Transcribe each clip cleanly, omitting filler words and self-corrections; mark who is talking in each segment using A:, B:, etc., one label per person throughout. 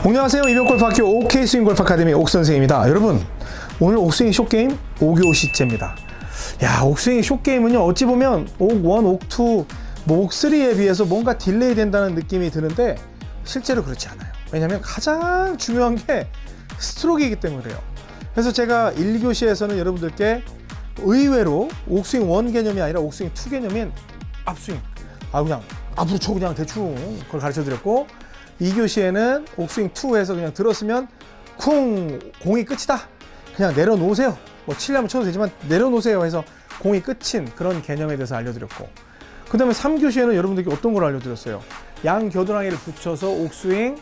A: 안녕하세요. 이병골프학교 OK스윙 골프 아카데미 옥선생입니다. 여러분, 오늘 옥스윙 숏게임 5교시째입니다. 야, 옥스윙 숏게임은요, 어찌 보면 옥1, 옥2, 뭐 옥3에 비해서 뭔가 딜레이 된다는 느낌이 드는데 실제로 그렇지 않아요. 왜냐면 가장 중요한 게 스트로크이기 때문에 그래요. 그래서 제가 1교시에서는 여러분들께 의외로 옥스윙 1 개념이 아니라 옥스윙 2 개념인 앞스윙, 그냥 앞으로 쳐 그냥 대충 그걸 가르쳐 드렸고, 2교시에는 옥스윙 2에서 그냥 들었으면 쿵 공이 끝이다, 그냥 내려놓으세요, 뭐 치려면 쳐도 되지만 내려놓으세요 해서 공이 끝인 그런 개념에 대해서 알려드렸고, 그 다음에 3교시에는 여러분들께 어떤 걸 알려드렸어요? 양 겨드랑이를 붙여서 옥스윙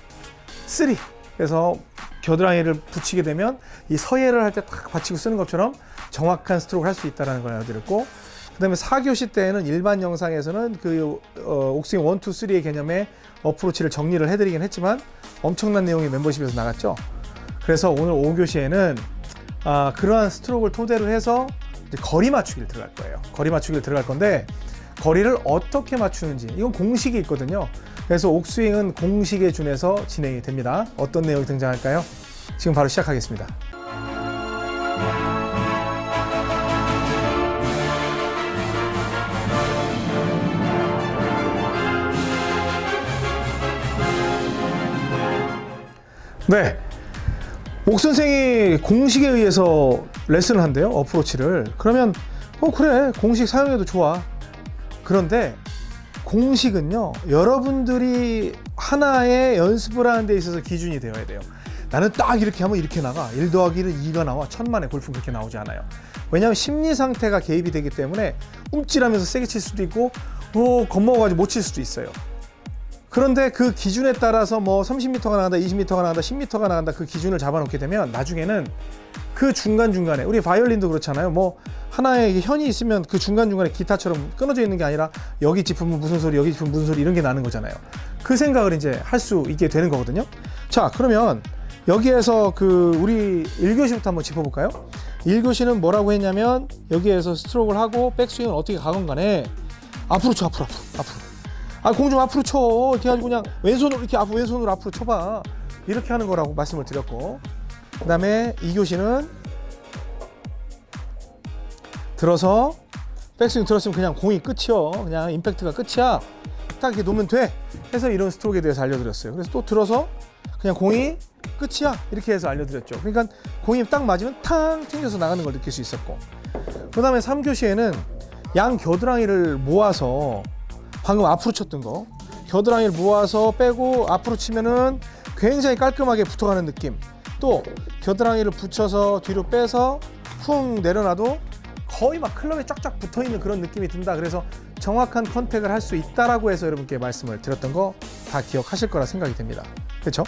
A: 3, 그래서 겨드랑이를 붙이게 되면 이 서예를 할 때 딱 받치고 쓰는 것처럼 정확한 스트로크를 할 수 있다는 걸 알려드렸고, 그 다음에 4교시 때는 일반 영상에서는 그 옥스윙 1, 2, 3의 개념의 어프로치를 정리를 해드리긴 했지만 엄청난 내용이 멤버십에서 나갔죠. 그래서 오늘 5교시에는 그러한 스트로크를 토대로 해서 이제 거리 맞추기를 들어갈 거예요. 거리 맞추기를 들어갈 건데, 거리를 어떻게 맞추는지 이건 공식이 있거든요. 그래서 옥스윙은 공식에 준해서 진행이 됩니다. 어떤 내용이 등장할까요? 지금 바로 시작하겠습니다. 네, 옥선생이 공식에 의해서 레슨을 한대요, 어프로치를. 그러면 그래, 공식 사용해도 좋아. 그런데 공식은요, 여러분들이 하나의 연습을 하는 데 있어서 기준이 되어야 돼요. 나는 딱 이렇게 하면 이렇게 나가, 1 더하기 1은 2가 나와. 천만에 골프는 그렇게 나오지 않아요. 왜냐하면 심리 상태가 개입이 되기 때문에 움찔하면서 세게 칠 수도 있고 겁먹어가지고 못 칠 수도 있어요. 그런데 그 기준에 따라서 뭐 30m가 나간다, 20m가 나간다, 10m가 나간다, 그 기준을 잡아놓게 되면 나중에는 그 중간중간에, 우리 바이올린도 그렇잖아요. 뭐 하나의 현이 있으면 그 중간중간에 기타처럼 끊어져 있는 게 아니라 여기 짚으면 무슨 소리, 여기 짚으면 무슨 소리, 이런 게 나는 거잖아요. 그 생각을 이제 할 수 있게 되는 거거든요. 자, 그러면 여기에서 우리 1교시부터 한번 짚어볼까요? 1교시는 뭐라고 했냐면, 여기에서 스트로크를 하고 백스윙은 어떻게 가건 간에 앞으로 쳐, 앞으로. 공 좀 앞으로 쳐. 이렇게 해가지고 그냥 왼손으로 이렇게 왼손으로 앞으로 쳐봐. 이렇게 하는 거라고 말씀을 드렸고, 그 다음에 2교시는 들어서 백스윙 들었으면 그냥 공이 끝이요. 그냥 임팩트가 끝이야. 딱 이렇게 놓으면 돼. 해서 이런 스트로크에 대해서 알려드렸어요. 그래서 또 들어서 그냥 공이 끝이야. 이렇게 해서 알려드렸죠. 그러니까 공이 딱 맞으면 탕 튕겨서 나가는 걸 느낄 수 있었고, 그 다음에 3교시에는 양 겨드랑이를 모아서, 방금 앞으로 쳤던 거, 겨드랑이를 모아서 빼고 앞으로 치면은 굉장히 깔끔하게 붙어가는 느낌, 또 겨드랑이를 붙여서 뒤로 빼서 쿵 내려놔도 거의 막 클럽에 쫙쫙 붙어있는 그런 느낌이 든다. 그래서 정확한 컨택을 할 수 있다라고 해서 여러분께 말씀을 드렸던 거 다 기억하실 거라 생각이 됩니다. 그렇죠?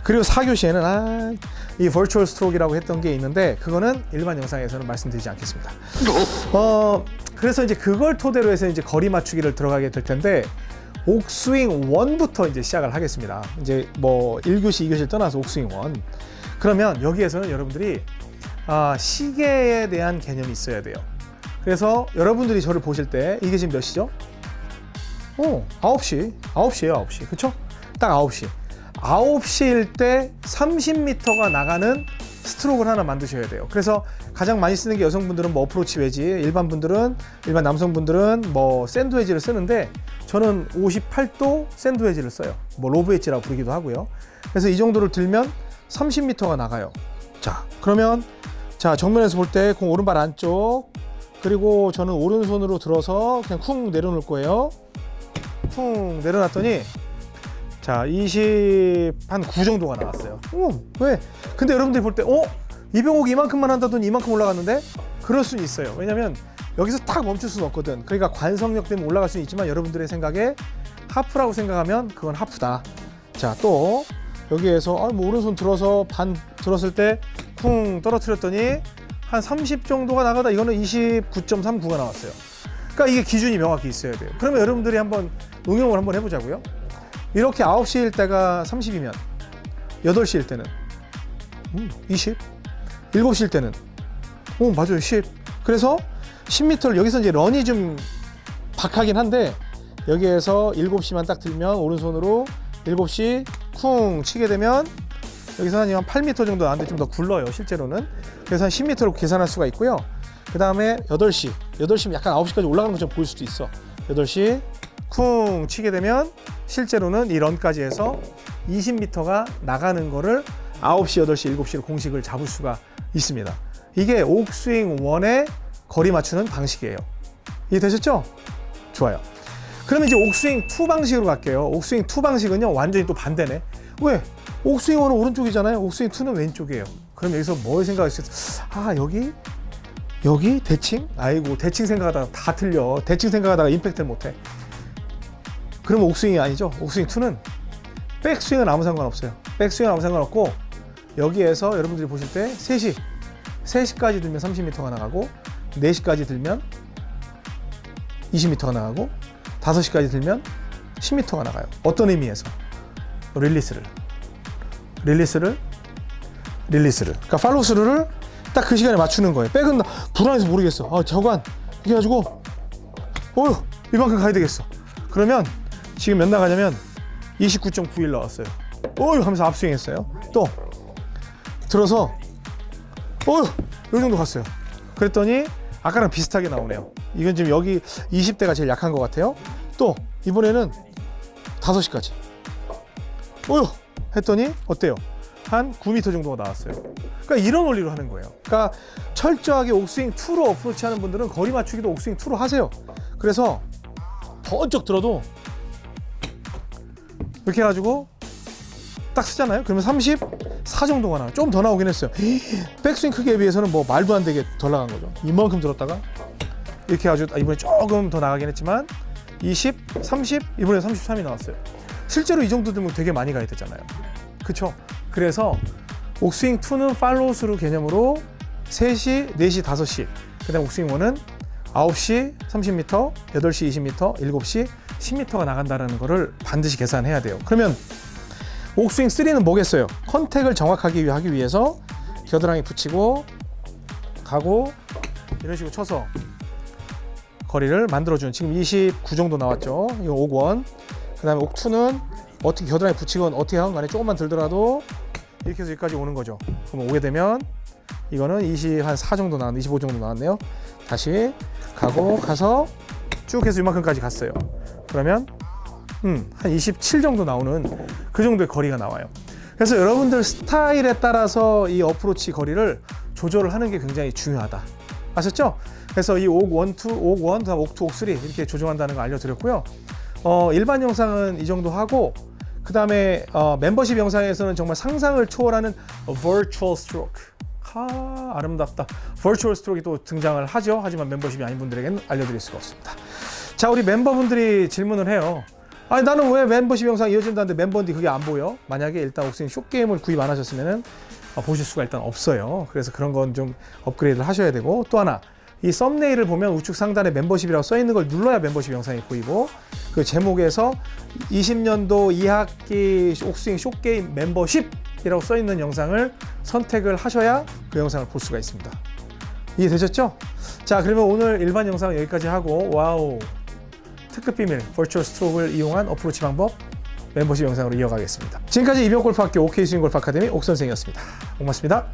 A: 그리고 4교시에는 이 버추얼 스트로크라고 했던 게 있는데, 그거는 일반 영상에서는 말씀드리지 않겠습니다. 그래서 이제 그걸 토대로 해서 이제 거리 맞추기를 들어가게 될 텐데, 옥스윙 1부터 이제 시작을 하겠습니다. 이제 뭐 1교시, 2교시를 떠나서 옥스윙 1. 그러면 여기에서는 여러분들이 시계에 대한 개념이 있어야 돼요. 그래서 여러분들이 저를 보실 때, 이게 지금 몇 시죠? 9시예요, 9시. 그쵸? 딱 9시. 9시일 때 30m가 나가는 스트로크를 하나 만드셔야 돼요. 그래서 가장 많이 쓰는 게, 여성분들은 뭐 어프로치 웨지, 일반 남성분들은 뭐 샌드 웨지를 쓰는데, 저는 58도 샌드 웨지를 써요. 뭐 로브 웨지라고 부르기도 하고요. 그래서 이 정도를 들면 30m가 나가요. 자, 그러면 정면에서 볼 때 공 오른발 안쪽, 그리고 저는 오른손으로 들어서 그냥 쿵 내려놓을 거예요. 쿵 내려놨더니 29 정도가 나왔어요. 왜? 근데 여러분들이 볼 때 이병옥이 이만큼만 한다더니 이만큼 올라갔는데? 그럴 수는 있어요. 왜냐면 여기서 딱 멈출 수는 없거든. 그러니까 관성력 때문에 올라갈 수는 있지만, 여러분들의 생각에 하프라고 생각하면 그건 하프다. 자, 또 여기에서 뭐 오른손 들어서 반 들었을 때 쿵 떨어뜨렸더니 한 30 정도가 나가다 이거는 29.39가 나왔어요. 그러니까 이게 기준이 명확히 있어야 돼요. 그러면 여러분들이 한번 응용을 한번 해보자고요. 이렇게 9시일 때가 30이면 8시일 때는 20, 7시일 때는 맞아요, 10. 그래서 10m를 여기서 이제 런이 좀 박하긴 한데, 여기에서 7시만 딱 들면 오른손으로 7시 쿵 치게 되면 여기서 한 8m 정도 나왔는데 좀 더 굴러요 실제로는. 그래서 한 10m로 계산할 수가 있고요. 그 다음에 8시면 약간 9시까지 올라가는 것처럼 보일 수도 있어. 8시 쿵 치게 되면 실제로는 이 런까지 해서 20m가 나가는 거를 9시, 8시, 7시로 공식을 잡을 수가 있습니다. 이게 옥스윙 1의 거리 맞추는 방식이에요. 이해되셨죠? 좋아요. 그러면 이제 옥스윙 2 방식으로 갈게요. 옥스윙 2 방식은요 완전히 또 반대네. 왜? 옥스윙 1은 오른쪽이잖아요. 옥스윙 2는 왼쪽이에요. 그럼 여기서 뭘 생각했어요? 아 여기 대칭? 아이고 대칭 생각하다가 다 틀려. 대칭 생각하다가 임팩트를 못해. 그러면 옥스윙이 아니죠. 옥스윙 2는 백스윙은 아무 상관없어요. 백스윙은 아무 상관없고 여기에서 여러분들이 보실 때 3시까지 들면 30m가 나가고 4시까지 들면 20m가 나가고 5시까지 들면 10m가 나가요. 어떤 의미에서? 릴리스를. 그러니까 팔로우스루를 딱 그 시간에 맞추는 거예요. 백은 불안해서 모르겠어. 저간 이렇게 해가지고 이만큼 가야 되겠어. 그러면 지금 몇 나가냐면 29.91 나왔어요. 하면서 앞스윙 했어요. 또 들어서 이 정도 갔어요. 그랬더니 아까랑 비슷하게 나오네요. 이건 지금 여기 20대가 제일 약한 것 같아요. 또 이번에는 5시까지 했더니 어때요? 한 9m 정도가 나왔어요. 그러니까 이런 원리로 하는 거예요. 그러니까 철저하게 옥스윙 2로 어프로치 하는 분들은 거리 맞추기도 옥스윙 2로 하세요. 그래서 번쩍 들어도 이렇게 해가지고 딱 쓰잖아요. 그러면 34 정도가 나와요. 좀 더 나오긴 했어요. 백스윙 크기에 비해서는 뭐 말도 안 되게 덜 나간 거죠. 이만큼 들었다가 이렇게 해가지고 이번에 조금 더 나가긴 했지만 20, 30, 이번에 33이 나왔어요. 실제로 이 정도 들면 되게 많이 가야 되잖아요. 그쵸? 그래서 옥스윙 2는 팔로우스루 개념으로 3시, 4시, 5시, 그 다음 옥스윙 1은 9시 30m, 8시 20m, 7시 10m가 나간다는 거를 반드시 계산해야 돼요. 그러면 옥스윙 3는 뭐겠어요? 컨택을 정확하게 하기 위해서 겨드랑이 붙이고 가고 이런 식으로 쳐서 거리를 만들어주는, 지금 29 정도 나왔죠. 이거 옥1. 그 다음에 옥2는 어떻게 겨드랑이 붙이건 어떻게 하건 간에 조금만 들더라도 이렇게 해서 여기까지 오는 거죠. 그럼 오게 되면 이거는 24 정도 나왔네, 25 정도 나왔네요. 다시 가서 쭉 해서 이만큼까지 갔어요. 그러면 한 27 정도 나오는 그 정도의 거리가 나와요. 그래서 여러분들 스타일에 따라서 이 어프로치 거리를 조절을 하는 게 굉장히 중요하다. 아셨죠? 그래서 이 옥 1, 2, 옥 1, 다음 옥 2, 옥 3 이렇게 조정한다는 거 알려드렸고요. 일반 영상은 이 정도 하고, 그 다음에 멤버십 영상에서는 정말 상상을 초월하는 virtual stroke. 아름답다. virtual stroke이 또 등장을 하죠. 하지만 멤버십이 아닌 분들에게는 알려드릴 수가 없습니다. 자, 우리 멤버분들이 질문을 해요. 아니, 나는 왜 멤버십 영상 이어진다는데 멤버인데 그게 안 보여? 만약에 일단 옥스윙 숏게임을 구입 안 하셨으면은 보실 수가 일단 없어요. 그래서 그런 건 좀 업그레이드를 하셔야 되고, 또 하나, 이 썸네일을 보면 우측 상단에 멤버십이라고 써 있는 걸 눌러야 멤버십 영상이 보이고, 그 제목에서 20년도 2학기 옥스윙 숏게임 멤버십이라고 써 있는 영상을 선택을 하셔야 그 영상을 볼 수가 있습니다. 이해되셨죠? 자, 그러면 오늘 일반 영상은 여기까지 하고, 와우, 특급 비밀 버추얼 스트로크를 이용한 어프로치 방법 멤버십 영상으로 이어가겠습니다. 지금까지 이병골프학교 OK스윙골프 아카데미 옥선생이었습니다. 고맙습니다.